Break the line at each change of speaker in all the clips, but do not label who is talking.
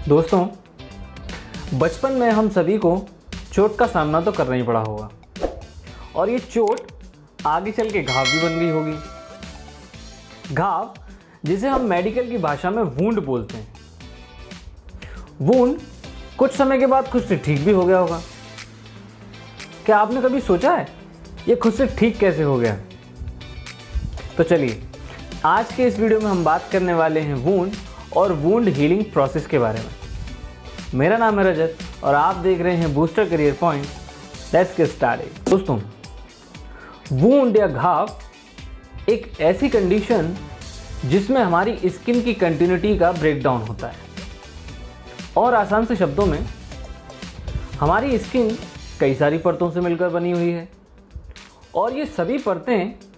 दोस्तों, बचपन में हम सभी को चोट का सामना तो करना ही पड़ा होगा और ये चोट आगे चल के घाव भी बन गई होगी। घाव जिसे हम मेडिकल की भाषा में वुंड बोलते हैं। वुंड कुछ समय के बाद खुद से ठीक भी हो गया होगा। क्या आपने कभी सोचा है ये खुद से ठीक कैसे हो गया? तो चलिए, आज के इस वीडियो में हम बात करने वाले हैं वुंड और वुंड हीलिंग प्रोसेस के बारे में। मेरा नाम है रजत और आप देख रहे हैं booster career point. Let's get started. दोस्तों, वुंड या घाव एक ऐसी कंडीशन जिसमें हमारी स्किन की कंटिन्यूटी का ब्रेकडाउन होता है और आसान से शब्दों में हमारी स्किन कई सारी परतों से मिलकर बनी हुई है और ये सभी परतें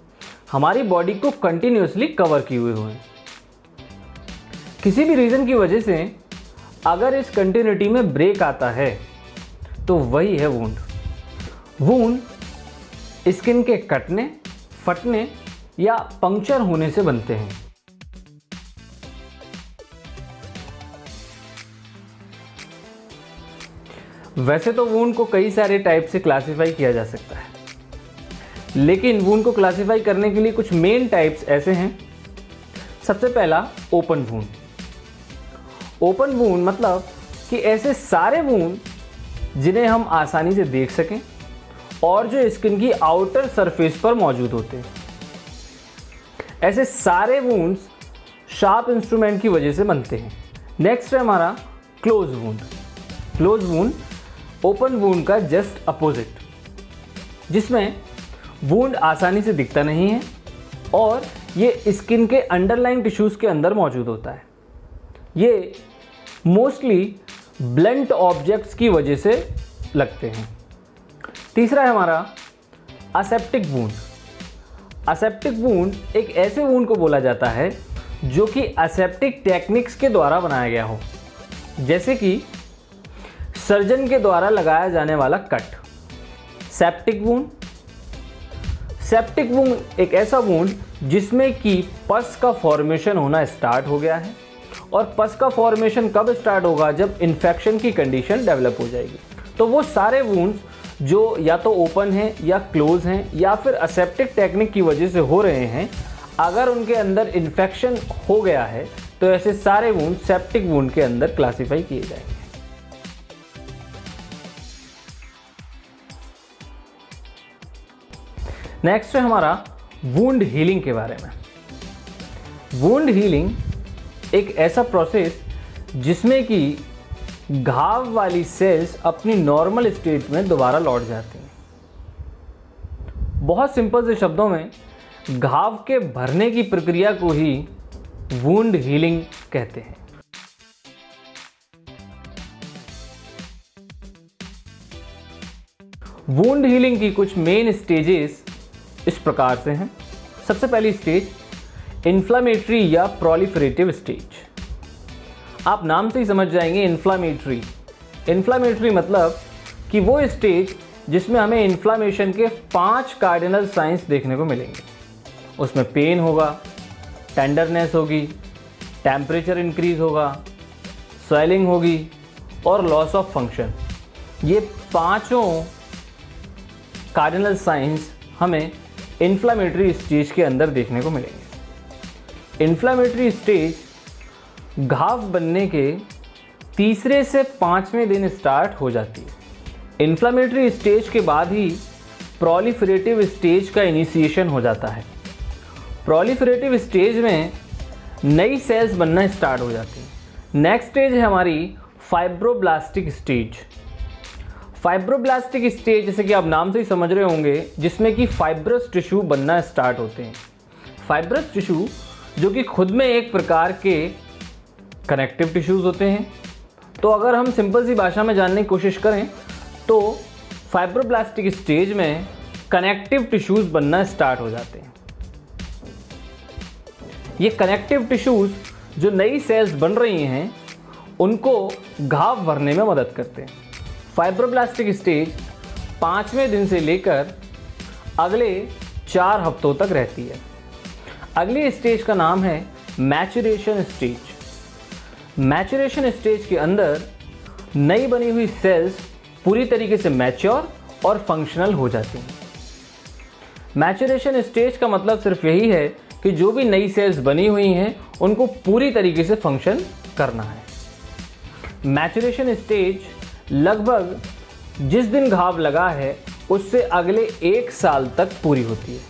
हमारी बॉडी को कंटिन्यूअसली कवर किए हुए हैं। किसी भी रीज़न की वजह से अगर इस कंटिन्यूटी में ब्रेक आता है तो वही है वुंड। वुंड स्किन के कटने, फटने या पंक्चर होने से बनते हैं। वैसे तो वुंड को कई सारे टाइप से क्लासिफाई किया जा सकता है, लेकिन वुंड को क्लासिफाई करने के लिए कुछ मेन टाइप्स ऐसे हैं। सबसे पहला, ओपन वुंड। ओपन वुंड मतलब कि ऐसे सारे वुंड जिन्हें हम आसानी से देख सकें और जो स्किन की आउटर सरफेस पर मौजूद होते हैं। ऐसे सारे वुंड्स शार्प इंस्ट्रूमेंट की वजह से बनते हैं। नेक्स्ट है हमारा close wound. Close wound open wound का जस्ट अपोजिट, जिसमें वुंड आसानी से दिखता नहीं है और ये स्किन के अंडरलाइन टिश्यूज़ के अंदर मौजूद होता है। ये मोस्टली ब्लंट ऑब्जेक्ट्स की वजह से लगते हैं। तीसरा है हमारा असेप्टिक वुंड। असेप्टिक वुंड एक ऐसे वुंड को बोला जाता है जो कि असेप्टिक टेक्निक्स के द्वारा बनाया गया हो, जैसे कि सर्जन के द्वारा लगाया जाने वाला cut. Septic wound. Septic wound एक ऐसा वुंड जिसमें कि पस का फॉर्मेशन होना स्टार्ट हो गया है और पस का फॉर्मेशन कब स्टार्ट होगा? जब इन्फेक्शन की कंडीशन डेवलप हो जाएगी। तो वो सारे वुंड्स जो या तो ओपन हैं या क्लोज हैं या फिर असेप्टिक टेक्निक की वजह से हो रहे हैं, अगर उनके अंदर इन्फेक्शन हो गया है तो ऐसे सारे वुंड सेप्टिक वुंड के अंदर क्लासिफाई किए जाएंगे। नेक्स्ट है हमारा वुंड हीलिंग के बारे में। वुंड हीलिंग एक ऐसा प्रोसेस जिसमें कि घाव वाली सेल्स अपनी नॉर्मल स्टेट में दोबारा लौट जाती हैं। बहुत सिंपल से शब्दों में घाव के भरने की प्रक्रिया को ही वुंड हीलिंग कहते हैं। वुंड हीलिंग की कुछ मेन स्टेजेस इस प्रकार से हैं। सबसे पहली स्टेज इन्फ्लामेटरी या प्रोलिफरेटिव स्टेज। आप नाम से ही समझ जाएंगे इन्फ्लामेटरी। इन्फ्लामेटरी मतलब कि वो स्टेज जिसमें हमें इन्फ्लामेशन के 5 कार्डिनल साइंस देखने को मिलेंगे। उसमें पेन होगा, टेंडरनेस होगी, टेम्परेचर इंक्रीज होगा, स्वेलिंग होगी और लॉस ऑफ फंक्शन। ये 5 कार्डिनल साइंस हमें इन्फ्लामेटरी स्टेज के अंदर देखने को मिलेंगे। इन्फ्लामेटरी स्टेज घाव बनने के तीसरे से 5वें दिन स्टार्ट हो जाती है। इन्फ्लामेटरी स्टेज के बाद ही प्रोलिफरेटिव स्टेज का इनिशिएशन हो जाता है। प्रोलिफरेटिव स्टेज में नई सेल्स बनना स्टार्ट हो जाती हैं। नेक्स्ट स्टेज है हमारी फाइब्रोब्लास्टिक स्टेज। फाइब्रोब्लास्टिक स्टेज, जैसे कि आप नाम से ही समझ रहे होंगे, जिसमें कि फाइब्रस टिश्यू बनना स्टार्ट होते हैं। फाइब्रस टिश्यू जो कि खुद में एक प्रकार के कनेक्टिव टिश्यूज़ होते हैं। तो अगर हम सिंपल सी भाषा में जानने की कोशिश करें तो फाइब्रोब्लास्टिक स्टेज में कनेक्टिव टिश्यूज़ बनना स्टार्ट हो जाते हैं। ये कनेक्टिव टिश्यूज़ जो नई सेल्स बन रही हैं उनको घाव भरने में मदद करते हैं। फाइब्रोब्लास्टिक स्टेज 5वें दिन से लेकर अगले 4 हफ्तों तक रहती है। अगली स्टेज का नाम है मैचुरेशन स्टेज। मैचुरेशन स्टेज के अंदर नई बनी हुई सेल्स पूरी तरीके से मैच्योर और फंक्शनल हो जाती हैं। मैचुरेशन स्टेज का मतलब सिर्फ यही है कि जो भी नई सेल्स बनी हुई हैं उनको पूरी तरीके से फंक्शन करना है। मैचुरेशन स्टेज लगभग जिस दिन घाव लगा है उससे अगले 1 साल तक पूरी होती है।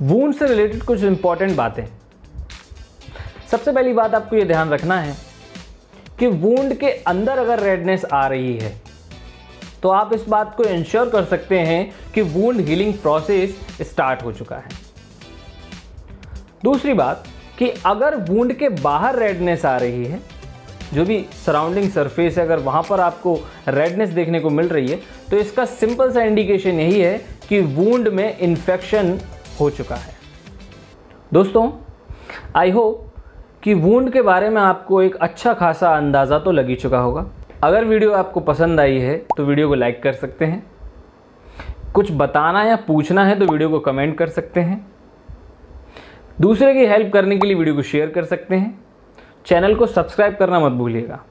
वूंड से रिलेटेड कुछ इंपॉर्टेंट बातें। सबसे पहली बात आपको यह ध्यान रखना है कि वूंड के अंदर अगर रेडनेस आ रही है तो आप इस बात को इंश्योर कर सकते हैं कि वूंड हीलिंग प्रोसेस स्टार्ट हो चुका है। दूसरी बात कि अगर वूंड के बाहर रेडनेस आ रही है, जो भी सराउंडिंग सरफेस है, अगर वहां पर आपको रेडनेस देखने को मिल रही है तो इसका सिंपल सा इंडिकेशन यही है कि वूंड में इन्फेक्शन हो चुका है। दोस्तों, आई होप कि वूंड के बारे में आपको एक अच्छा खासा अंदाज़ा तो लग ही चुका होगा। अगर वीडियो आपको पसंद आई है तो वीडियो को लाइक कर सकते हैं। कुछ बताना या पूछना है तो वीडियो को कमेंट कर सकते हैं। दूसरे की हेल्प करने के लिए वीडियो को शेयर कर सकते हैं। चैनल को सब्सक्राइब करना मत भूलिएगा।